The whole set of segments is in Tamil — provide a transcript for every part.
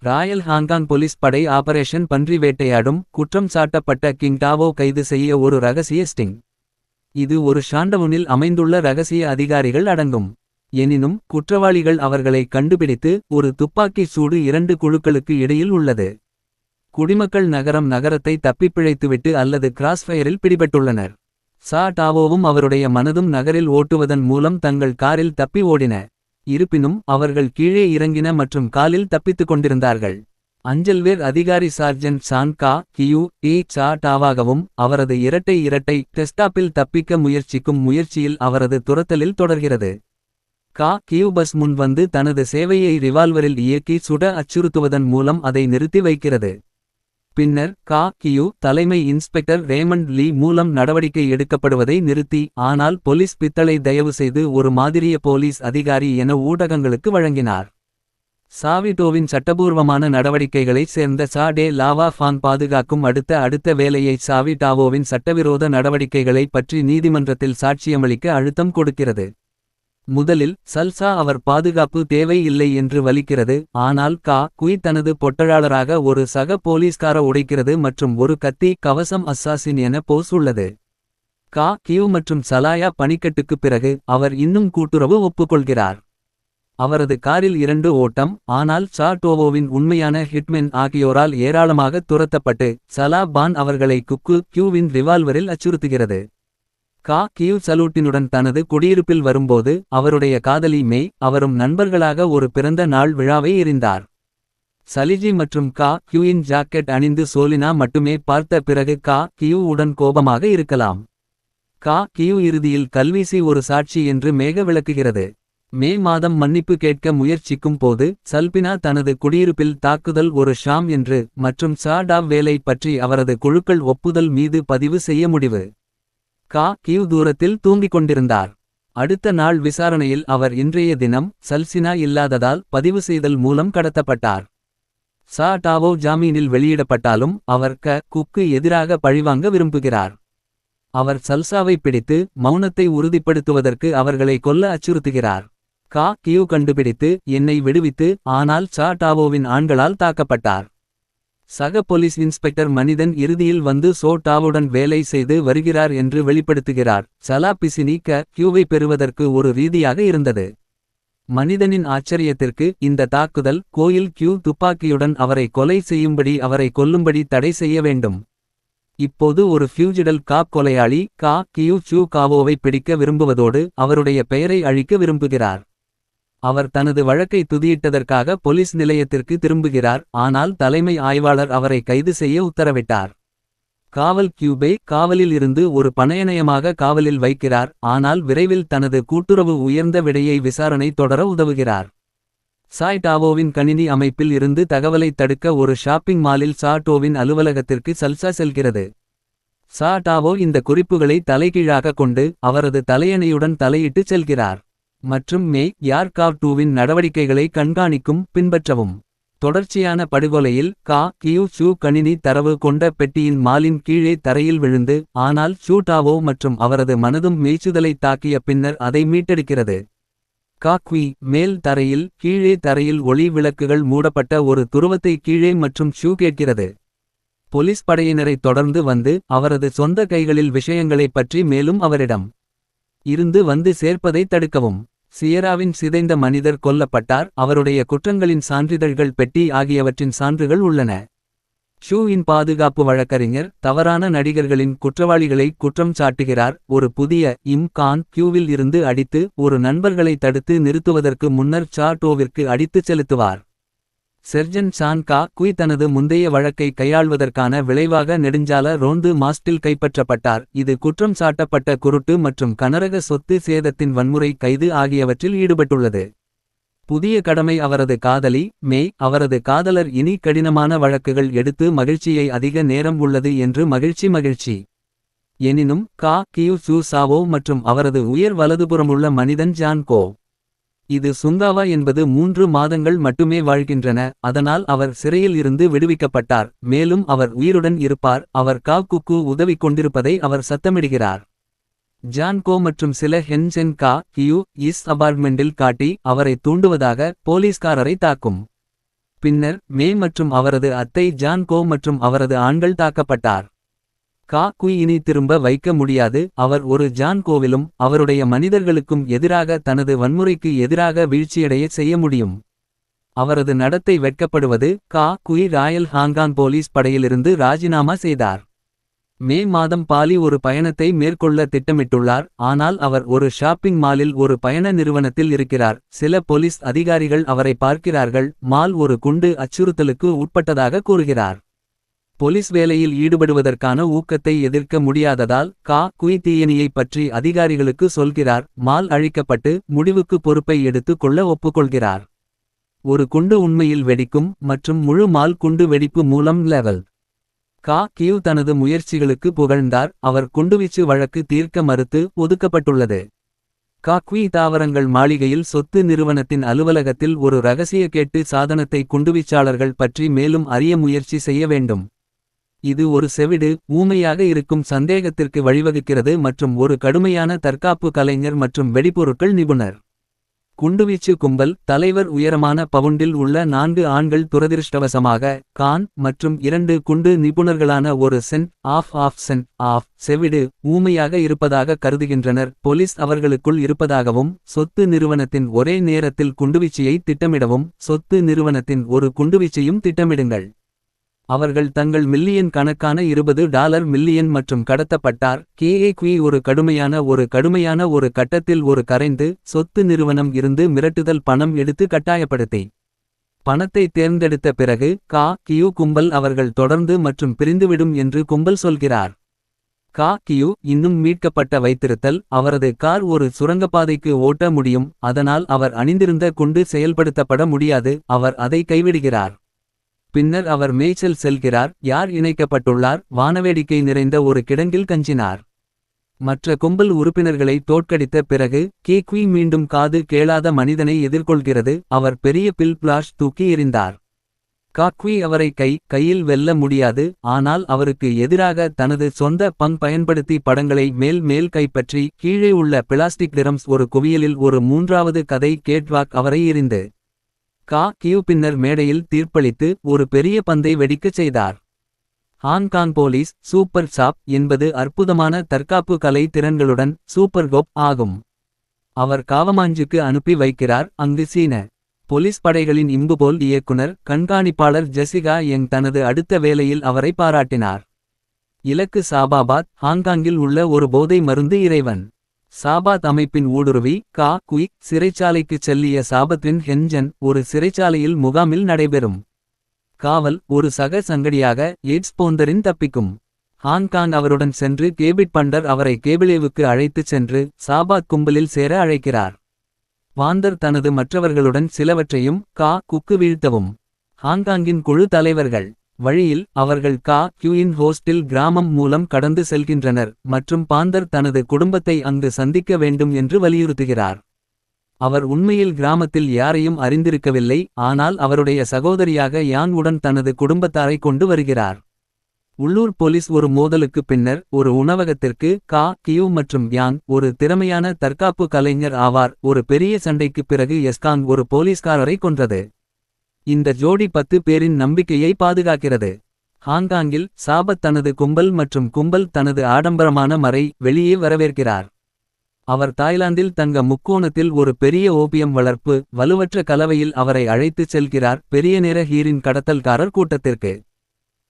ராயல் ஹாங்காங் போலீஸ் படை ஆபரேஷன் பன்றி வேட்டையாடும் குற்றம் சாட்டப்பட்ட கிங் டாவோ கைது செய்ய ஒரு ரகசிய ஸ்டிங். இது ஒரு ஷாண்டவுனில் அமைந்துள்ள ரகசிய அதிகாரிகள் அடங்கும். எனினும் குற்றவாளிகள் அவர்களை கண்டுபிடித்து ஒரு துப்பாக்கி சூடு 2 குழுக்களுக்கு இடையில் உள்ளது. குடிமக்கள் நகரத்தை தப்பிப்பிழைத்துவிட்டு அல்லது கிராஸ்ஃபயரில் பிடிபட்டுள்ளனர். சா டாவோவும் அவருடைய மனதும் நகரில் ஓட்டுவதன் மூலம் தங்கள் காரில் தப்பி ஓடின. இருப்பினும் அவர்கள் கீழே இறங்கின மற்றும் காலில் தப்பித்துக் கொண்டிருந்தார்கள். அஞ்சல்வேர் அதிகாரி சார்ஜென்ட் சான் கா கியூ ஏ சா டாவாகவும் அவரது இரட்டை டெஸ்டாப்பில் தப்பிக்க முயற்சிக்கும் முயற்சியில் அவரது துரத்தலில் தொடர்கிறது. கா கியூ பஸ் முன் வந்து தனது சேவையை ரிவால்வரில் இயக்கி சுட அச்சுறுத்துவதன் மூலம் அதை நிறுத்தி வைக்கிறது. பின்னர் கா கியூ தலைமை இன்ஸ்பெக்டர் ரேமண்ட் லீ மூலம் நடவடிக்கை எடுக்கப்படுவதை நிறுத்தி, ஆனால் போலீஸ் பித்தளை தயவு செய்து ஒரு மாதிரிய போலீஸ் அதிகாரி என ஊடகங்களுக்கு வழங்கினார். சாவிடோவின் சட்டபூர்வமான நடவடிக்கைகளைச் சேர்ந்த சா டே லாவா ஃபான் பாதுகாக்கும் அடுத்த வேலையை சாவிடாவோவின் சட்டவிரோத நடவடிக்கைகளை பற்றி நீதிமன்றத்தில் சாட்சியமளிக்க அழுத்தம் கொடுக்கிறது. முதலில் சல்சா அவர் பாதுகாப்பு தேவை இல்லை என்று வலிக்கிறது, ஆனால் கா குய் தனது பொட்டழாளராக ஒரு சக போலீஸ்கார உடைக்கிறது மற்றும் ஒரு கத்தி கவசம் அஸ்ஸாசின் என போஸ் உள்ளது. கா கியூ மற்றும் சலாயா பனிக்கட்டுக்குப் பிறகு அவர் இன்னும் கூட்டுறவு ஒப்புக்கொள்கிறார். அவரது காரில் 2 ஓட்டம், ஆனால் சா டோவோவின் உண்மையான ஹிட்மென் ஆகியோரால் ஏராளமாக துரத்தப்பட்டு சலா பான் அவர்களை குக்கு கியூவின் ரிவால்வரில் அச்சுறுத்துகிறது. கா கியூ சலூட்டினுடன் தனது குடியிருப்பில் வரும்போது அவருடைய காதலி மெய் அவரும் நண்பர்களாக ஒரு பிறந்த நாள் விழாவை எறிந்தார். சலிஜி மற்றும் கா கியூயின் ஜாக்கெட் அணிந்து சோலினா மட்டுமே பார்த்த பிறகு கா கியூ உடன் கோபமாக இருக்கலாம். கா கியூ இறுதியில் கல்வீசி ஒரு சாட்சி என்று மேக விளக்குகிறது. மே மாதம் மன்னிப்பு கேட்க முயற்சிக்கும் போது சல்பினா தனது குடியிருப்பில் தாக்குதல் ஒரு ஷாம் என்று மற்றும் சா டாவ் வேலை பற்றி அவரது குழுக்கள் ஒப்புதல் மீது பதிவு செய்ய முடிவு. கா கியூ தூரத்தில் தூங்கிக் கொண்டிருந்தார். அடுத்த நாள் விசாரணையில் அவர் இன்றைய தினம் சல்சினா இல்லாததால் பதிவு செய்தல் மூலம் கடத்தப்பட்டார். சா டாவோ ஜாமீனில் வெளியிடப்பட்டாலும் அவர் குக்கு எதிராக பழிவாங்க விரும்புகிறார். அவர் சல்சாவை பிடித்து மௌனத்தை உறுதிப்படுத்துவதற்கு அவர்களை கொல்ல அச்சுறுத்துகிறார். கா கியூ கண்டுபிடித்து என்னை விடுவித்து, ஆனால் சா டாவோவின் ஆண்களால் தாக்கப்பட்டார். சக போலீஸ் இன்ஸ்பெக்டர் மனிதன் இறுதியில் வந்து சோ டாவுடன் வேலை செய்து வருகிறார் என்று வெளிப்படுத்துகிறார். சலா பிசினி கியூவை பெறுவதற்கு ஒரு ரீதியாக இருந்தது. மனிதனின் ஆச்சரியத்திற்கு இந்த தாக்குதல் கோயில் கியூ துப்பாக்கியுடன் அவரை கொலை செய்யும்படி அவரை கொல்லும்படி தடை செய்ய வேண்டும். இப்போது ஒரு ஃபியூஜிடல் காப் கொலையாளி கா கியூ சூ காவோவை பிடிக்க விரும்புவதோடு அவருடைய பெயரை அழிக்க விரும்புகிறார். அவர் தனது வழக்கை துதியிட்டதற்காக போலீஸ் நிலையத்திற்கு திரும்புகிறார், ஆனால் தலைமை ஆய்வாளர் அவரை கைது செய்ய உத்தரவிட்டார். காவல் கியூபை காவலில் இருந்து ஒரு பணயணயமாக காவலில் வைக்கிறார், ஆனால் விரைவில் தனது கூட்டுறவு உயர்ந்த விடையை விசாரணை தொடர உதவுகிறார். சாய் டாவோவின் கணினி அமைப்பில் இருந்து தகவலை தடுக்க ஒரு ஷாப்பிங் மாலில் சா டோவின் அலுவலகத்திற்கு சல்சா செல்கிறது. சா டாவோ இந்த குறிப்புகளை தலைகீழாக கொண்டு அவரது தலையணையுடன் தலையிட்டு செல்கிறார். மற்றும் மே யார்காவ் டூவின் நடவடிக்கைகளை கண்காணிக்கும் பின்பற்றவும். தொடர்ச்சியான படுகொலையில் கா கியூ சூ கணினி தரவு கொண்ட பெட்டியின் மாலின் கீழே தரையில் விழுந்து, ஆனால் சூ டாவோ மற்றும் அவரது மனதும் மேய்ச்சுதலை தாக்கிய பின்னர் அதை மீட்டெடுக்கிறது. கா குய் மேல் தரையில் கீழே தரையில் ஒளி விளக்குகள் மூடப்பட்ட ஒரு துருவத்தை கீழே மற்றும் ஷூ கேட்கிறது. போலீஸ் படையினரை தொடர்ந்து வந்து அவரது சொந்த கைகளில் விஷயங்களைப் பற்றி மேலும் அவரிடம் இருந்து வந்து சேர்ப்பதை தடுக்கவும். சியராவின் சிதைந்த மனிதர் கொல்லப்பட்டார், அவருடைய குற்றங்களின் சான்றிதழ்கள் பெட்டி ஆகியவற்றின் சான்றுகள் உள்ளன. ஷூவின் பாதுகாப்பு வழக்கறிஞர் தவறான நடிகர்களின் குற்றவாளிகளை குற்றம் சாட்டுகிறார். ஒரு புதிய கான் கியூவில் இருந்து அடித்து ஒரு நண்பர்களை தடுத்து நிறுத்துவதற்கு முன்னர் சா டோவிற்கு அடித்துச் செலுத்துவார். செர்ஜன் சான் கா குய் தனது முந்தைய வழக்கை கையாள்வதற்கான விளைவாக நெடுஞ்சால ரோந்து மாஸ்டில் கைப்பற்றப்பட்டார். இது குற்றம் சாட்டப்பட்ட குருட்டு மற்றும் கனரக சொத்து சேதத்தின் வன்முறை கைது ஆகியவற்றில் ஈடுபட்டுள்ளது. புதிய கடமை அவரது காதலி மே அவரது காதலர் இனி கடினமான வழக்குகள் எடுத்து மகிழ்ச்சியை அதிக நேரம் உள்ளது என்று மகிழ்ச்சி. எனினும் கா கியூ சூ சாவோ மற்றும் அவரது உயர் வலதுபுறமுள்ள மனிதன் ஜான் கோ. இது சுங்காவா என்பது 3 மாதங்கள் மட்டுமே வாழ்கின்றன, அதனால் அவர் சிறையில் இருந்து விடுவிக்கப்பட்டார், மேலும் அவர் உயிருடன் இருப்பார். அவர் கா குக்கு உதவி கொண்டிருப்பதை அவர் சத்தமிடுகிறார். ஜான் கோ மற்றும் சில ஹென்சென் கா கியூ இஸ் அபார்ட்மெண்டில் காட்டி அவரை தூண்டுவதாக போலீஸ்காரரை தாக்கும். பின்னர் மே மற்றும் அவரது அத்தை ஜான் கோ மற்றும் அவரது ஆண்கள் தாக்கப்பட்டார். கா குய் இனி திரும்ப வைக்க முடியாது. அவர் ஒரு ஜான் கோவிலும் அவருடைய மனிதர்களுக்கும் எதிராக தனது வன்முறைக்கு எதிராக வீழ்ச்சியடைய செய்ய முடியும். அவரது நடத்தை வெட்கப்படுவது. கா குய் ராயல் ஹாங்காங் போலீஸ் படையிலிருந்து ராஜினாமா செய்தார். மே மாதம் பாலி ஒரு பயணத்தை மேற்கொள்ள திட்டமிட்டுள்ளார். ஆனால் அவர் ஒரு ஷாப்பிங் மாலில் ஒரு பயண நிறுவனத்தில் இருக்கிறார். சில போலீஸ் அதிகாரிகள் அவரை பார்க்கிறார்கள். மால் ஒரு குண்டு அச்சுறுத்தலுக்கு உட்பட்டதாக கூறுகிறார். போலீஸ் வேலையில் ஈடுபடுவதற்கான ஊக்கத்தை எதிர்க்க முடியாததால் கா குய் தீயணியைப் பற்றி அதிகாரிகளுக்கு சொல்கிறார். மால் அழிக்கப்பட்டு முடிவுக்கு பொறுப்பை எடுத்துக் கொள்ள ஒப்புக்கொள்கிறார். ஒரு குண்டு உண்மையில் வெடிக்கும் மற்றும் முழு மால் குண்டு வெடிப்பு மூலம் லெவல். கா கியூ தனது முயற்சிகளுக்கு புகழ்ந்தார். அவர் குண்டுவீச்சு வழக்கு தீர்க்க மறுத்து ஒதுக்கப்பட்டுள்ளது. கா குய் தாவரங்கள் மாளிகையில் சொத்து நிறுவனத்தின் அலுவலகத்தில் ஒரு இரகசிய கேட்டு சாதனத்தை குண்டுவீச்சாளர்கள் பற்றி மேலும் அறிய முயற்சி செய்ய வேண்டும். இது ஒரு செவிடு ஊமையாக இருக்கும் சந்தேகத்திற்கு வழிவகுக்கிறது மற்றும் ஒரு கடுமையான தற்காப்பு கலைஞர் மற்றும் வெடிபொருட்கள் நிபுணர். குண்டுவீச்சு கும்பல் தலைவர் உயரமான பவுண்டில் உள்ள 4 ஆண்கள் துரதிருஷ்டவசமாக கான் மற்றும் 2 குண்டு நிபுணர்களான ஒரு சென்ட் ஆஃப் செவிடு ஊமையாக இருப்பதாக கருதுகின்றனர். போலீஸ் அவர்களுக்குள் இருப்பதாகவும் சொத்து நிறுவனத்தின் ஒரே நேரத்தில் குண்டுவீச்சையை திட்டமிடவும் சொத்து நிறுவனத்தின் ஒரு குண்டுவீச்சையும் திட்டமிடுங்கள். அவர்கள் தங்கள் மில்லியன் கணக்கான $20 மில்லியன் மற்றும் கடத்தப்பட்டார். குய் ஒரு கடுமையான ஒரு கட்டத்தில் ஒரு கரைந்து சொத்து நிறுவனம் இருந்து மிரட்டுதல் பணம் எடுத்து கட்டாயப்படுத்தி பணத்தை தேர்ந்தெடுத்த பிறகு கா கியூ கும்பல் அவர்கள் தொடர்ந்து மற்றும் பிரிந்துவிடும் என்று கும்பல் சொல்கிறார். கா கியூ இன்னும் மீட்கப்பட்ட வைத்திருத்தல். அவரது கார் ஒரு சுரங்கப்பாதைக்கு ஓட்ட முடியும். அதனால் அவர் அணிந்திருந்த குண்டு செயல்படுத்தப்பட முடியாது. அவர் அதை கைவிடுகிறார். பின்னர் அவர் மேய்ச்சல் செல்கிறார். யார் இணைக்கப்பட்டுள்ளார். வானவேடிக்கை நிறைந்த ஒரு கிடங்கில் கஞ்சினார். மற்ற கும்பல் உறுப்பினர்களை தோற்கடித்த பிறகு குய் மீண்டும் காது கேளாத மனிதனை எதிர்கொள்கிறது. அவர் பெரிய பில் பிளாஷ் தூக்கி எறிந்தார். குய் அவரை கையில் வெல்ல முடியாது. ஆனால் அவருக்கு எதிராக தனது சொந்த பங்க் பயன்படுத்தி படங்களை மேல் கைப்பற்றி கீழே உள்ள பிளாஸ்டிக் டிரம்ஸ் ஒரு குவியலில் ஒரு 3வது கதை கேட்வாக் அவரை எறிந்து கா கியூ பின்னர் மேடையில் தீர்ப்பளித்து ஒரு பெரிய பந்தை வெடிக்கச் செய்தார். ஹாங்காங் போலீஸ் சூப்பர் சாப் என்பது அற்புதமான தற்காப்பு கலை திறன்களுடன் சூப்பர் கோப் ஆகும். அவர் காவமாஞ்சுக்கு அனுப்பி வைக்கிறார். அங்கு சீன போலீஸ் படைகளின் இம்புபோல் இயக்குனர் கண்காணிப்பாளர் ஜெசிகா யங் தனது அடுத்த வேலையில் அவரை பாராட்டினார். இலக்கு சாபாபாத் ஹாங்காங்கில் உள்ள ஒரு போதை மருந்து இறைவன். சாபாத் அமைப்பின் ஊடுருவி கா குய் சிறைச்சாலைக்குச் செல்லிய சாபத்தின் ஹென்ஜன் ஒரு சிறைச்சாலையில் முகாமில் நடைபெறும் காவல். ஒரு சக சங்கடியாக எய்ட்ஸ் போந்தரின் தப்பிக்கும். ஹாங்காங் அவருடன் சென்று கேபிட் பண்டர் அவரை கேபிளேவுக்கு அழைத்துச் சென்று சாபாத் கும்பலில் சேர அழைக்கிறார். வாந்தர் தனது மற்றவர்களுடன் சிலவற்றையும் கா குக்கு வீழ்த்தவும். ஹாங்காங்கின் குழு தலைவர்கள் வழியில் அவர்கள் கா கியூயின் ஹோஸ்டில் கிராமம் மூலம் கடந்து செல்கின்றனர் மற்றும் பாந்தர் தனது குடும்பத்தை அங்கு சந்திக்க வேண்டும் என்று வலியுறுத்துகிறார். அவர் உண்மையில் கிராமத்தில் யாரையும் அறிந்திருக்கவில்லை. ஆனால் அவருடைய சகோதரியாக யான் உடன் தனது குடும்பத்தாரை கொண்டு வருகிறார். உள்ளூர் போலீஸ் ஒரு மோதலுக்கு பின்னர் ஒரு உணவகத்திற்கு கா கியூ மற்றும் யாங் ஒரு திறமையான தற்காப்பு கலைஞர் ஆவார். ஒரு பெரிய சண்டைக்குப் பிறகு எஸ்காங் ஒரு போலீஸ்காரரை கொன்றது. இந்த ஜோடி 10 பேரின் நம்பிக்கையை பாதுகாக்கிறது. ஹாங்காங்கில் சாபத் தனது கும்பல் மற்றும் கும்பல் தனது ஆடம்பரமான மறை வெளியே வரவேற்கிறார். அவர் தாய்லாந்தில் தங்க முக்கோணத்தில் ஒரு பெரிய ஓபியம் வளர்ப்பு வலுவற்ற கலவையில் அவரை அழைத்துச் செல்கிறார். பெரிய நேர ஹீரின் கடத்தல்காரர்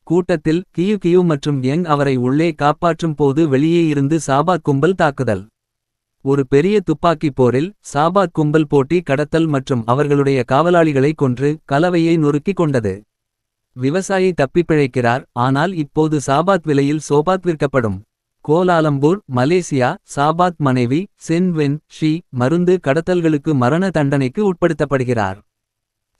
கூட்டத்தில் கியூ மற்றும் யங் அவரை உள்ளே காப்பாற்றும் போது வெளியே இருந்து சாபாத் கும்பல் தாக்குதல். ஒரு பெரிய துப்பாக்கிப் போரில் சாபாத் கும்பல் போட்டி கடத்தல் மற்றும் அவர்களுடைய காவலாளிகளை கொன்று கலவையை நொறுக்கிக் கொண்டது. விவசாயி தப்பிப்பிழைக்கிறார். ஆனால் இப்போது சாபாத் விலையில் சோபாத் விற்கப்படும். கோலாலம்பூர் மலேசியா சாபாத் மனைவி சென் வென் ஷி மருந்து கடத்தல்களுக்கு மரண தண்டனைக்கு உட்படுத்தப்படுகிறார்.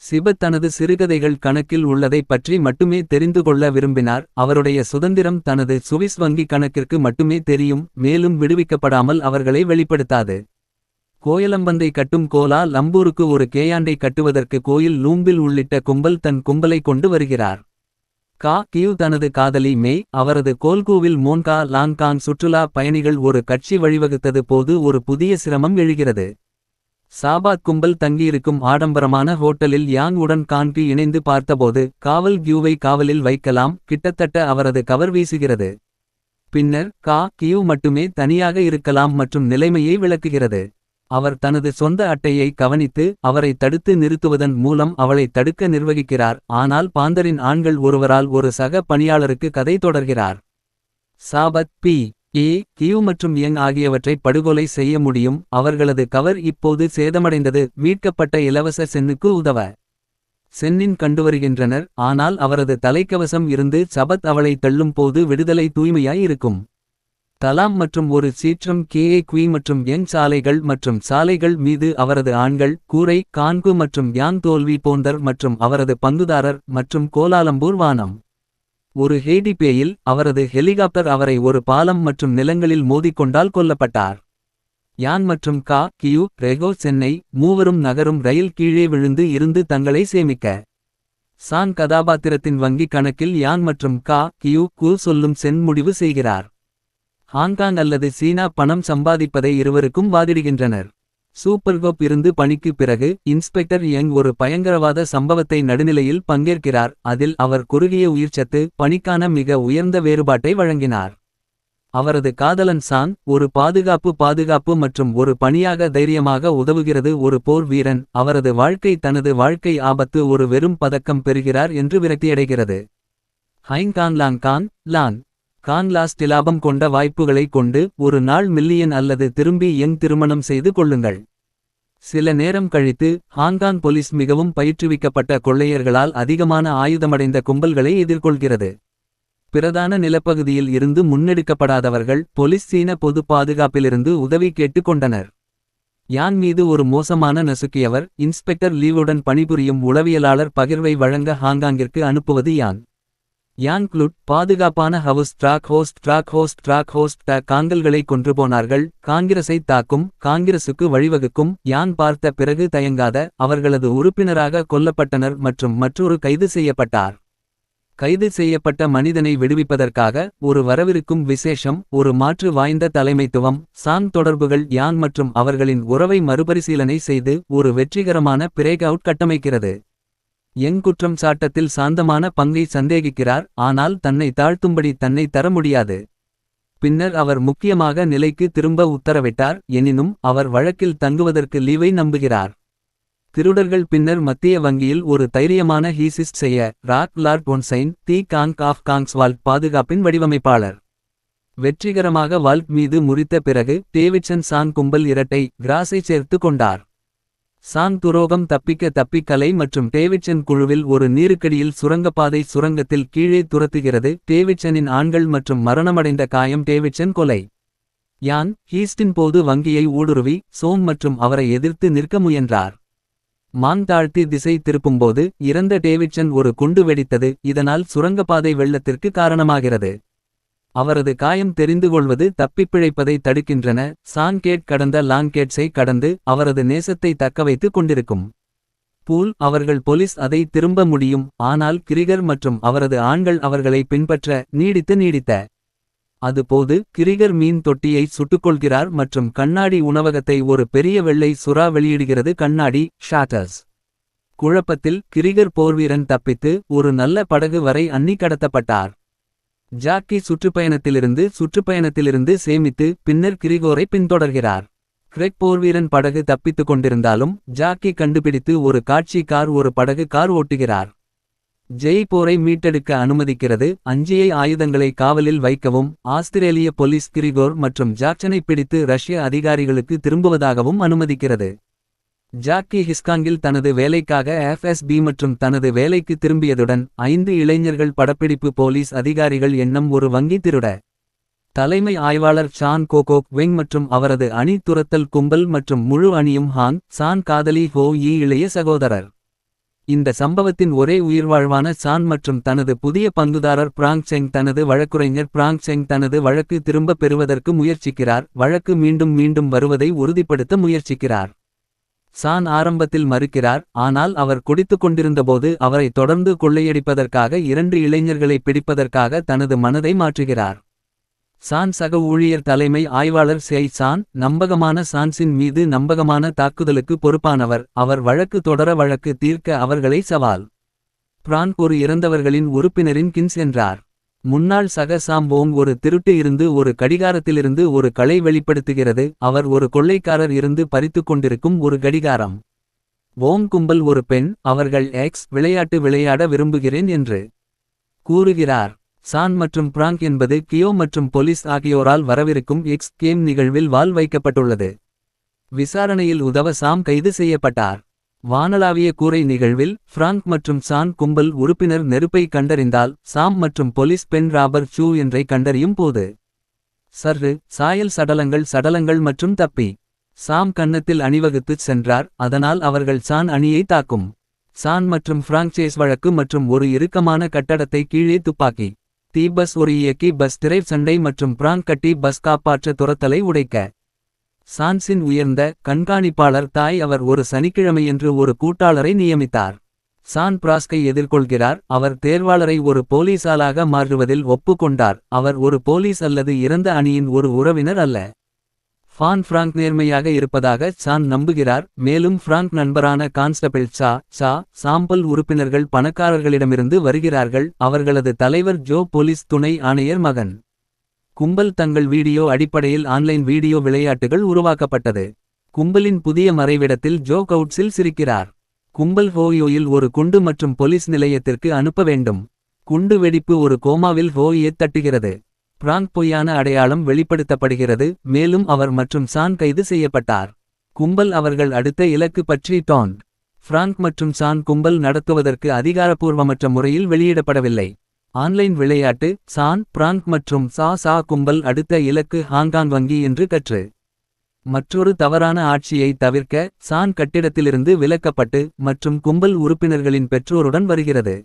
சிபத் தனது சிறுகதைகள் கணக்கில் உள்ளதைப் பற்றி மட்டுமே தெரிந்து கொள்ள விரும்பினார். அவருடைய சுதந்திரம் தனது சுவிஸ் வங்கி கணக்கிற்கு மட்டுமே தெரியும். மேலும் விடுவிக்கப்படாமல் அவர்களை வெளிப்படுத்தாது. கோயலம்பந்தை கட்டும் கோலா லம்பூருக்கு ஒரு கேயாண்டை கட்டுவதற்கு கோயில் லூம்பில் உள்ளிட்ட கும்பல் தன் கும்பலை கொண்டு வருகிறார். கா கியூ தனது காதலி மே அவரது கோல்கூவில் மோன்கா லாங்காங் சுற்றுலா பயணிகள் ஒரு கட்சி வழிவகுத்தது போது ஒரு புதிய சிரமம் எழுகிறது. சாபாத் கும்பல் தங்கியிருக்கும் ஆடம்பரமான ஹோட்டலில் யாங் உடன் கான்கி இணைந்து பார்த்தபோது காவல் கியூவை காவலில் வைக்கலாம், கிட்டத்தட்ட அவரது கவர் வீசுகிறது. பின்னர் கியூ மட்டுமே தனியாக இருக்கலாம் மற்றும் நிலைமையை விளக்குகிறது. அவர் தனது சொந்த அட்டையை கவனித்து அவரை தடுத்து நிறுத்துவதன் மூலம் அவளை தடுக்க நிர்வகிக்கிறார். ஆனால் பாந்தரின் ஆண்கள் ஒருவரால் ஒரு சக பணியாளருக்கு கதை தொடர்கிறார். சாபத் கியூ மற்றும் யங் ஆகியவற்றை படுகொலை செய்ய முடியும். அவர்களது கவர் இப்போது சேதமடைந்தது. மீட்கப்பட்ட இலவச சென்னுக்கு உதவ சென்னின் கண்டுவருகின்றனர். ஆனால் அவரது தலைக்கவசம் இருந்து சபத் அவளை தள்ளும் போது விடுதலை தூய்மையாய் இருக்கும். தலாம் மற்றும் ஒரு சீற்றம் குவி மற்றும் யங் சாலைகள் மற்றும் சாலைகள் மீது அவரது ஆண்கள் கூரை கான்கு மற்றும் யாங் தோல்வி போந்தர் மற்றும் அவரது பங்குதாரர் மற்றும் கோலாலம்பூர் வானம். ஒரு ஹேடிபேயில் அவரது ஹெலிகாப்டர் அவரை ஒரு பாலம் மற்றும் நிலங்களில் மோதிக்கொண்டால் கொல்லப்பட்டார். யான் மற்றும் கியூ ரெகோ சென்னை மூவரும் நகரும் ரயில் கீழே விழுந்து இருந்து தங்களை சேமிக்க. சான் கதாபாத்திரத்தின் வங்கி கணக்கில் யான் மற்றும் கியூ சொல்லும் சென் முடிவு செய்கிறார். ஹாங்காங் அல்லது சீனா பணம் சம்பாதிப்பதை இருவருக்கும் வாதிடுகின்றனர். சூப்பர்கோப் இருந்து பணிக்கு பிறகு இன்ஸ்பெக்டர் யங் ஒரு பயங்கரவாத சம்பவத்தை நடுநிலையில் பங்கேற்கிறார். அதில் அவர் குறுகிய உயிர்ச்சத்து பணிக்கான மிக உயர்ந்த வேறுபாட்டை வழங்கினார். அவரது காதலன் சான் ஒரு பாதுகாப்பு மற்றும் ஒரு பணியாக தைரியமாக உதவுகிறது. ஒரு போர் வீரன் அவரது வாழ்க்கை தனது வாழ்க்கை ஆபத்து ஒரு வெறும் பதக்கம் பெறுகிறார் என்று விரக்தியடைகிறது. ஹைங் லான் லாஸ்ட் லாபம் கொண்ட வாய்ப்புகளை கொண்டு ஒரு நாள் மில்லியன் அல்லது திரும்பி யங் திருமணம் செய்து கொள்ளுங்கள். சில நேரம் கழித்து ஹாங்காங் போலீஸ் மிகவும் பயிற்றுவிக்கப்பட்ட கொள்ளையர்களால் அதிகமான ஆயுதமடைந்த கும்பல்களை எதிர்கொள்கிறது. பிரதான நிலப்பகுதியில் இருந்து முன்னெடுக்கப்படாதவர்கள் போலீஸ் சீன பொது பாதுகாப்பிலிருந்து உதவி கேட்டுக் கொண்டனர். யான் மீது ஒரு மோசமான நசுக்கியவர் இன்ஸ்பெக்டர் லீவுடன் பணிபுரியும் உளவியலாளர் பகிர்வை வழங்க ஹாங்காங்கிற்கு அனுப்புவது யான் க்ளுட் பாதுகாப்பான ஹவுஸ் ட்ராக் ஹோஸ்ட் காங்கல்களை கொன்று போனார்கள். காங்கிரஸை தாக்கும் காங்கிரசுக்கு வழிவகுக்கும். யான் பார்த்த பிறகு தயங்காத அவர்களது உறுப்பினராக கொல்லப்பட்டனர் மற்றும் மற்றொரு கைது செய்யப்பட்டார். கைது செய்யப்பட்ட மனிதனை விடுவிப்பதற்காக ஒரு வரவிருக்கும் விசேஷம் ஒரு மாற்று வாய்ந்த தலைமைத்துவம். சான் தொடர்புகள் யான் மற்றும் அவர்களின் உறவை மறுபரிசீலனை செய்து ஒரு வெற்றிகரமான பிரேக் அவுட் கட்டமைக்கிறது. யங் குற்றம் சாட்டத்தில் சாந்தமான பங்கை சந்தேகிக்கிறார், ஆனால் தன்னை தாழ்த்தும்படி தன்னை தர முடியாது. பின்னர் அவர் முக்கியமாக நிலைக்கு திரும்ப உத்தரவிட்டார். எனினும் அவர் வழக்கில் தங்குவதற்கு லீவை நம்புகிறார். திருடர்கள் பின்னர் மத்திய வங்கியில் ஒரு தைரியமான ஹீசிஸ்ட் செய்ய. லார்ட் ஒன்சைன் ஆஃப் காங்ஸ்வால்ட் பாதுகாப்பின் வடிவமைப்பாளர் வெற்றிகரமாக வால்ட் மீது முறித்த பிறகு டேவிட்சன் சான் கும்பல் இரட்டை கிராஸை சேர்த்து கொண்டார். சான் துரோகம் தப்பிக்கலை மற்றும் டேவிட்சன் குழுவில் ஒரு நீருக்கடியில் சுரங்கப்பாதை சுரங்கத்தில் கீழே துரத்துகிறது. டேவிட்சனின் ஆண்கள் மற்றும் மரணமடைந்த காயம் டேவிட்சன் கொலை. யான் ஹீஸ்டின் போது வங்கியை ஊடுருவி சோம் மற்றும் அவரை எதிர்த்து நிற்க முயன்றார். மான் தாழ்த்தி திசை திருப்பும்போது இறந்த டேவிட்சன் ஒரு குண்டு வெடித்தது. இதனால் சுரங்கப்பாதை வெள்ளத்திற்கு காரணமாகிறது. அவரது காயம் தெரிந்துகொள்வது தப்பிப்பிழைப்பதை தடுக்கின்றன. சான்கேட் கடந்த லாங்கேட்ஸை கடந்து அவரது நேசத்தை தக்கவைத்துக் கொண்டிருக்கும். அவர்கள் போலீஸ் அதை திரும்ப முடியும். ஆனால் கிரிகர் மற்றும் அவரது ஆண்கள் அவர்களை பின்பற்ற நீடித்த. அதுபோது கிரிகர் மீன் தொட்டியை சுட்டுக்கொள்கிறார் மற்றும் கண்ணாடி உணவகத்தை ஒரு பெரிய வெள்ளை சுறா வெளியிடுகிறது. கண்ணாடி ஷாட்டர்ஸ் குழப்பத்தில் கிரிகர் போர்வீரன் தப்பித்து ஒரு நல்ல படகு வரை அன்னி கடத்தப்பட்டார். ஜாக்கி சுற்றுப்பயணத்திலிருந்து சேமித்து பின்னர் கிரிகோரை பின்தொடர்கிறார். கிரெக் போர்வீரன் படகு தப்பித்துக் கொண்டிருந்தாலும் ஜாக்கி கண்டுபிடித்து ஒரு காட்சி கார் ஒரு படகு கார் ஓட்டுகிறார். ஜெய் போரை மீட்டெடுக்க அனுமதிக்கிறது. அஞ்சியை ஆயுதங்களை காவலில் வைக்கவும் ஆஸ்திரேலிய போலீஸ் கிரிகோர் மற்றும் ஜாக்சனை பிடித்து ரஷ்ய அதிகாரிகளுக்கு திரும்புவதாகவும் அனுமதிக்கிறது. ஜாக்கி ஹிஸ்காங்கில் தனது வேலைக்காக FSB மற்றும் தனது வேலைக்கு திரும்பியதுடன் 5 இளைஞர்கள் படப்பிடிப்பு போலீஸ் அதிகாரிகள் எண்ணம் ஒரு வங்கி திருட. தலைமை ஆய்வாளர் சான் கோகோக் வெங் மற்றும் அவரது அணி துரத்தல் கும்பல் மற்றும் முழு அணியும் சான் காதலி இளைய சகோதரர். இந்த சம்பவத்தின் ஒரே உயிர்வாழ்வான சான் மற்றும் தனது புதிய பங்குதாரர் பிராங்க் செங். தனது வழக்குரைஞர் பிராங்க் செங் தனது வழக்கு திரும்பப் பெறுவதற்கு முயற்சிக்கிறார். வழக்கு மீண்டும் வருவதை உறுதிப்படுத்த முயற்சிக்கிறார். சான் ஆரம்பத்தில் மறுக்கிறார், ஆனால் அவர் குடித்துக் கொண்டிருந்தபோது அவரை தொடர்ந்து கொள்ளையடிப்பதற்காக 2 இளைஞர்களை பிடிப்பதற்காக தனது மனதை மாற்றுகிறார். சான் சக ஊழியர் தலைமை ஆய்வாளர் செய் சான் நம்பகமான சான்ஸின் மீது நம்பகமான தாக்குதலுக்கு பொறுப்பானவர். அவர் வழக்கு தொடர வழக்கு தீர்க்க அவர்களை சவால். பிராங்க் ஒரு இறந்தவர்களின் உறுப்பினரின் கின்ஸ் என்றார். முன்னாள் சக சாம் வோங் ஒரு திருட்டு இருந்து ஒரு கடிகாரத்திலிருந்து ஒரு களை வெளிப்படுத்துகிறது. அவர் ஒரு கொள்ளைக்காரர் இருந்து பறித்துக் கொண்டிருக்கும் ஒரு கடிகாரம். வோங் கும்பல் ஒரு பெண். அவர்கள் எக்ஸ் விளையாட்டு விளையாட விரும்புகிறேன் என்று கூறுகிறார். சான் மற்றும் பிராங்க் என்பது கியோ மற்றும் போலீஸ் ஆகியோரால் வரவிருக்கும் எக்ஸ் கேம் நிகழ்வில் வால் வைக்கப்பட்டுள்ளது. விசாரணையில் உதவ சாம் கைது செய்யப்பட்டார். வானளாவிய கூரை நிகழ்வில் பிராங்க் மற்றும் சான் கும்பல் உறுப்பினர் நெருப்பை கண்டறிந்தால் சாம் மற்றும் போலீஸ் பெண் ராபர் சூ என்றை கண்டறியும் போது சர்ரு சாயல் சடலங்கள் மற்றும் தப்பி. சாம் கன்னத்தில் அணிவகுத்துச் சென்றார். அதனால் அவர்கள் சான் அணியை தாக்கும். சான் மற்றும் பிராங்க் சேஸ் வழக்கு மற்றும் ஒரு இறுக்கமான கட்டடத்தை கீழே துப்பாக்கி தீ பஸ் ஒரு இயக்கி பஸ் திரை சண்டை மற்றும் பிராங்க் கட்டி பஸ் காப்பாற்ற துரத்தலை உடைக்க. சான்ஸின் உயர்ந்த கண்காணிப்பாளர் தாய் அவர் ஒரு சனிக்கிழமையன்று ஒரு கூட்டாளரை நியமித்தார். சான் பிராஸ்கை எதிர்கொள்கிறார். அவர் தேர்வாளரை ஒரு போலீசாலாக மாற்றுவதில் ஒப்புக்கொண்டார். அவர் ஒரு போலீஸ் அல்லது இறந்த அணியின் ஒரு உறவினர் அல்ல. ஃபான் பிராங்க் நேர்மையாக இருப்பதாக சான் நம்புகிறார். மேலும் பிராங்க் நண்பரான கான்ஸ்டபிள் சாம்பல் உறுப்பினர்கள் பணக்காரர்களிடமிருந்து வருகிறார்கள். அவர்களது தலைவர் ஜோ போலீஸ் துணை ஆணையர் மகன். கும்பல் தங்கள் வீடியோ அடிப்படையில் ஆன்லைன் வீடியோ விளையாட்டுகள் உருவாக்கப்பட்டது. கும்பலின் புதிய மறைவிடத்தில் ஜோ கவுட்ஸில் சிரிக்கிறார். கும்பல் ஹோயோயில் ஒரு குண்டு மற்றும் போலீஸ் நிலையத்திற்கு அனுப்ப வேண்டும். குண்டு வெடிப்பு ஒரு கோமாவில் ஹோயை தட்டுகிறது. பிராங்க் பொய்யான அடையாளம் வெளிப்படுத்தப்படுகிறது. மேலும் அவர் மற்றும் சான் கைது செய்யப்பட்டார். கும்பல் அவர்கள் அடுத்த இலக்கு பற்றி டான். பிராங்க் மற்றும் சான் கும்பல் நடத்துவதற்கு அதிகாரப்பூர்வமற்ற முறையில் வெளியிடப்படவில்லை. ஆன்லைன் விளையாட்டு சான் பிராங்க் மற்றும் சா கும்பல் அடுத்த இலக்கு ஹாங்காங் வங்கி என்று கற்று. மற்றொரு தவறான ஆட்சியை தவிர்க்க சான் கட்டிடத்திலிருந்து விலக்கப்பட்டு மற்றும் கும்பல் உறுப்பினர்களின் பெற்றோருடன் வருகிறது.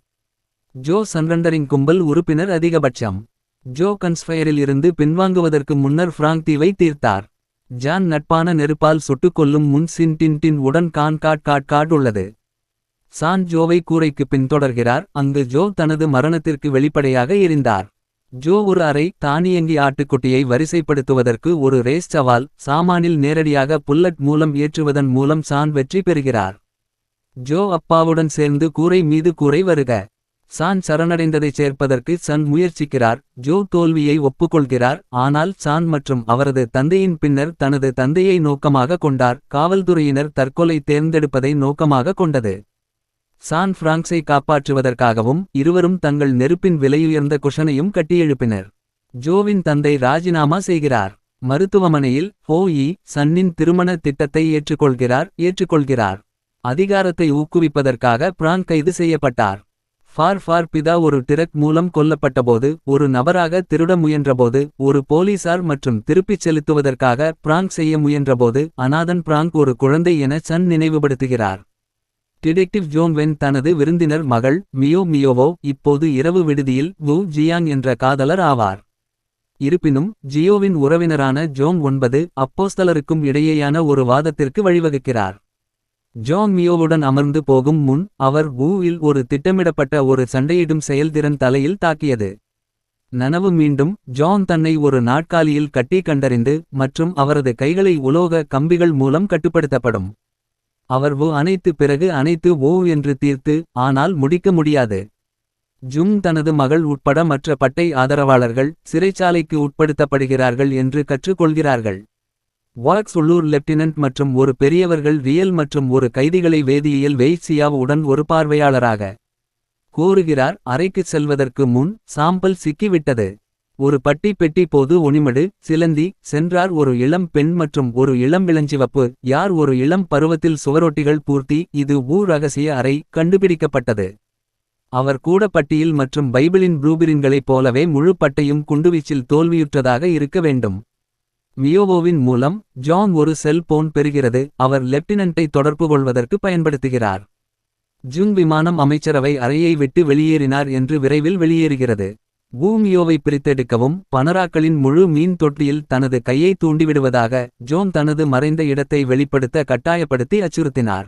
ஜோ சன்ரண்டரிங் கும்பல் உறுப்பினர் அதிகபட்சம். ஜோ கன்ஸ்ஃபயரில் இருந்து பின்வாங்குவதற்கு முன்னர் பிராங்க் தீவை தீர்த்தார். ஜான் நட்பான நெருப்பால் சுட்டுக்கொள்ளும் முன் சின் டின் உடன் காட் உள்ளது. சான் ஜோவை கூரைக்கு பின்தொடர்கிறார். அங்கு ஜோ தனது மரணத்திற்கு வெளிப்படையாக எரிந்தார். ஜோ ஒரு அரை தானியங்கி ஆட்டுக்குட்டியை வரிசைப்படுத்துவதற்கு ஒரு ரேஸ் சவால். சாமானில் நேரடியாக புல்லட் மூலம் ஏற்றுவதன் மூலம் சான் வெற்றி பெறுகிறார். ஜோ அப்பாவுடன் சேர்ந்து கூரை மீது கூரை வருக. சான் சரணடைந்ததைச் சேர்ப்பதற்கு சன் முயற்சிக்கிறார். ஜோ தோல்வியை ஒப்புக்கொள்கிறார். ஆனால் சான் மற்றும் அவரது தந்தையின் பின்னர் தனது தந்தையை நோக்கமாக கொண்டார். காவல்துறையினர் தற்கொலை தேர்ந்தெடுப்பதை நோக்கமாக கொண்டது. சான் பிராங்க்ஸை காப்பாற்றுவதற்காகவும் இருவரும் தங்கள் நெருப்பின் விலையுயர்ந்த குஷனையும் கட்டியெழுப்பினர். ஜோவின் தந்தை ராஜினாமா செய்கிறார். மருத்துவமனையில் ஹோயி சன்னின் திருமண திட்டத்தை ஏற்றுக்கொள்கிறார். அதிகாரத்தை ஊக்குவிப்பதற்காக பிராங்க் கைது செய்யப்பட்டார். ஃபார் பிதா ஒரு டிரக் மூலம் கொல்லப்பட்டபோது ஒரு நபராக திருட முயன்றபோது ஒரு போலீசார் மற்றும் திருப்பிச் செலுத்துவதற்காக பிராங்க் செய்ய முயன்றபோது அநாதன் பிராங்க் ஒரு குழந்தை என சன் நினைவுபடுத்துகிறார். டிடெக்டிவ் ஜோங் வென் தனது விருந்தினர் மகள் மியோவோ இப்போது இரவு விடுதியில் வு ஜியாங் என்ற காதலர் ஆவார். இருப்பினும் ஜியோவின் உறவினரான ஜோங் 9 அப்போஸ்தலருக்கும் இடையேயான ஒரு வாதத்திற்கு வழிவகுக்கிறார். ஜோங் மியோவுடன் அமர்ந்து போகும் முன் அவர் வுவில் ஒரு திட்டமிடப்பட்ட ஒரு சண்டையிடும் செயல்திறன் தலையில் தாக்கியது. நனவு மீண்டும் ஜோங் தன்னை ஒரு நாட்காலியில் கட்டி கண்டறிந்து மற்றும் அவரது கைகளை உலோக கம்பிகள் மூலம் கட்டுப்படுத்தப்படும். அவர் அனைத்து பிறகு அனைத்து என்று தீர்த்து ஆனால் முடிக்க முடியாது. ஜுங் தனது மகள் உட்பட மற்ற பட்டை ஆதரவாளர்கள் சிறைச்சாலைக்கு உட்படுத்தப்படுகிறார்கள் என்று கற்றுக்கொள்கிறார்கள். வாக்ஸ் உள்ளூர் லெப்டினன்ட் மற்றும் ஒரு பெரியவர்கள் ரியல் மற்றும் ஒரு கைதிகளை வேதியியல் வெய்சியாவ் உடன் ஒரு பார்வையாளராக கூறுகிறார். அறைக்குச் செல்வதற்கு முன் சாம்பல் சிக்கிவிட்டது. ஒரு பெட்டி போது ஒனிமடு சிலந்தி சென்றார். ஒரு இளம் பெண் மற்றும் ஒரு இளம் இளஞ்சிவப்பு யார் ஒரு இளம் பருவத்தில் சுவரொட்டிகள் பூர்த்தி. இது ரகசிய அறை கண்டுபிடிக்கப்பட்டது. அவர் கூட பட்டியில் மற்றும் பைபிளின் ப்ளூபிரின்களைப் போலவே முழு பட்டையும் குண்டுவீச்சில் தோல்வியுற்றதாக இருக்க வேண்டும். மியோவோவின் மூலம் ஜான் ஒரு செல்போன் பெறுகிறது. அவர் லெப்டினன்ட்டை தொடர்பு கொள்வதற்கு பயன்படுத்துகிறார். ஜுங் விமானம் அமைச்சரவை அறையை விட்டு வெளியேறினார் என்று விரைவில் வெளியேறுகிறது. பூமியோவை பிரித்தெடுக்கவும் பனராக்களின் முழு மீன் தொட்டியில் தனது கையை தூண்டிவிடுவதாக ஜோன் தனது மறைந்த இடத்தை வெளிப்படுத்த கட்டாயப்படுத்தி அச்சுறுத்தினார்.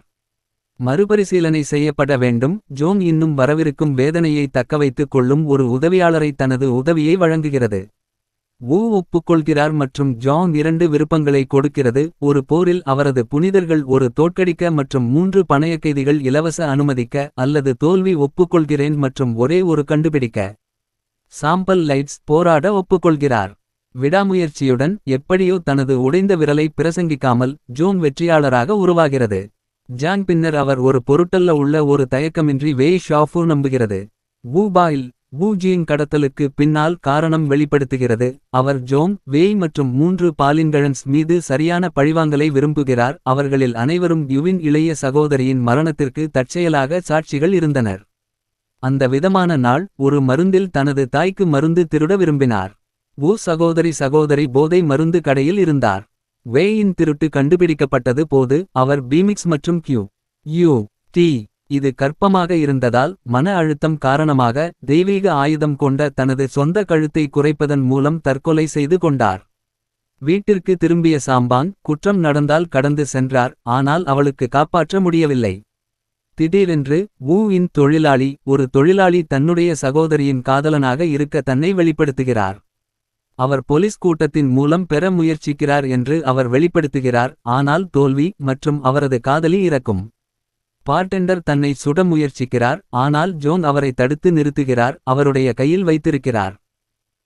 மறுபரிசீலனை செய்யப்பட வேண்டும். ஜோன் இன்னும் வரவிருக்கும் வேதனையை தக்கவைத்துக் கொள்ளும் ஒரு உதவியாளரை தனது உதவியை வழங்குகிறது. வு ஒப்புக்கொள்கிறார் மற்றும் ஜாங் 2 விருப்பங்களை கொடுக்கிறது. ஒரு போரில் அவரது புனிதர்கள் ஒரு தோற்கடிக்க மற்றும் 3 பணய கைதிகள் இலவச அனுமதிக்க அல்லது தோல்வி ஒப்புக்கொள்கிறேன் மற்றும் ஒரே ஒரு கண்டுபிடிக்க. சாம்பல் லைட்ஸ் போராட ஒப்புக்கொள்கிறார். விடாமுயற்சியுடன் எப்படியோ தனது உடைந்த விரலை பிரசங்கிக்காமல் ஜோன் வெற்றியாளராக உருவாகிறது. ஜாங் பின்னர் அவர் ஒரு பொருட்டல்ல உள்ள ஒரு தயக்கமின்றி வேய் ஷாஃபு நம்புகிறது. வு பாயில் வு ஜிங் கடத்தலுக்கு பின்னால் காரணம் வெளிப்படுத்துகிறது. அவர் ஜோங் வேய் மற்றும் 3 பாலின்கழன்ஸ் மீது சரியான பழிவாங்கலை விரும்புகிறார். அவர்களில் அனைவரும் யுவின் இளைய சகோதரியின் மரணத்திற்கு தற்செயலாக சாட்சிகள் இருந்தனர். அந்த விதமான நாள் ஒரு மருந்தில் தனது தாய்க்கு மருந்து திருட விரும்பினார். வு சகோதரி போதை மருந்து கடையில் இருந்தார். வேயின் திருட்டு கண்டுபிடிக்கப்பட்டது போது அவர் பீமிக்ஸ் மற்றும் டி இது கற்பமாக இருந்ததால் மன அழுத்தம் காரணமாக தெய்வீக ஆயுதம் கொண்ட தனது சொந்த கழுத்தை குறைப்பதன் மூலம் தற்கொலை செய்து கொண்டார். வீட்டிற்கு திரும்பிய சாம்பாங் குற்றம் நடந்தால் கடந்து சென்றார். ஆனால் அவளுக்கு காப்பாற்ற முடியவில்லை. திடீரென்று வு இன் தொழிலாளி ஒரு தொழிலாளி தன்னுடைய சகோதரியின் காதலனாக இருக்க தன்னை வெளிப்படுத்துகிறார். அவர் போலீஸ் கூட்டத்தின் மூலம் பெற முயற்சிக்கிறார் என்று அவர் வெளிப்படுத்துகிறார். ஆனால் தோல்வி மற்றும் அவரது காதலி இறக்கும். பார்டெண்டர் தன்னை சுட முயற்சிக்கிறார். ஆனால் ஜோன் அவரை தடுத்து நிறுத்துகிறார். அவருடைய கையில் வைத்திருக்கிறார்.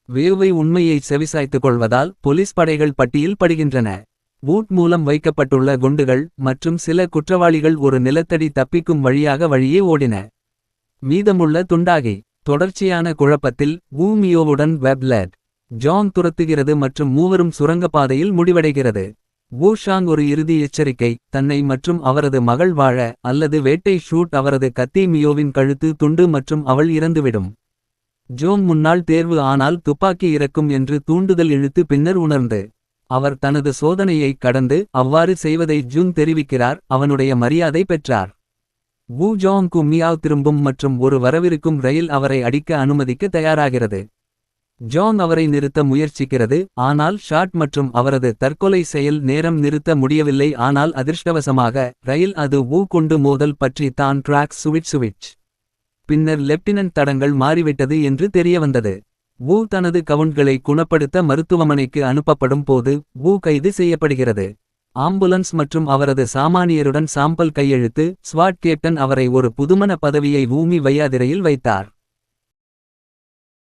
வேவை உண்மையை செவிசாய்த்துக் கொள்வதால் போலீஸ் படைகள் பட்டியில் படுகின்றன. வூட் மூலம் வைக்கப்பட்டுள்ள குண்டுகள் மற்றும் சில குற்றவாளிகள் ஒரு நிலத்தடி தப்பிக்கும் வழியே ஓடின. மீதமுள்ள துண்டாகி தொடர்ச்சியான குழப்பத்தில் வு மியோவுடன் வெப்லெட் ஜாங் துரத்துகிறது மற்றும் மூவரும் சுரங்கப்பாதையில் முடிவடைகிறது. வு ஷாங் ஒரு இறுதி எச்சரிக்கை தன்னை மற்றும் அவரது மகள் வாழ அல்லது வேட்டை ஷூட் அவரது கத்தி மியோவின் கழுத்து துண்டு மற்றும் அவள் இறந்துவிடும். ஜோங் முன்னாள் தேர்வு ஆனால் துப்பாக்கி இறக்கும் என்று தூண்டுதல் இழுத்து பின்னர் உணர்ந்து அவர் தனது சோதனையை கடந்து அவ்வாறு செய்வதை ஜூன் தெரிவிக்கிறார். அவனுடைய மரியாதை பெற்றார். வு ஜாங்கு மியாவ் திரும்பும் மற்றும் ஒரு வரவிருக்கும் ரயில் அவரை அடிக்க அனுமதிக்க தயாராகிறது. ஜாங் அவரை நிறுத்த முயற்சிக்கிறது. ஆனால் ஷாட் மற்றும் அவரது தற்கொலை செயல் நேரம் நிறுத்த முடியவில்லை. ஆனால் அதிர்ஷ்டவசமாக ரயில் அது வு கொண்டு மோதல் பற்றி தான் ட்ராக் சுவிட்ச். பின்னர் லெப்டினன்ட் தடங்கள் மாறிவிட்டது என்று தெரியவந்தது. வு தனது கவுண்ட்களை குணப்படுத்த மருத்துவமனைக்கு அனுப்பப்படும் போது வு கைது செய்யப்படுகிறது. ஆம்புலன்ஸ் மற்றும் அவரது சாமானியருடன் சாம்பல் கையெழுத்து. ஸ்வாட் கேப்டன் அவரை ஒரு புதுமண பதவியை பூமி வையாதிரையில் வைத்தார்.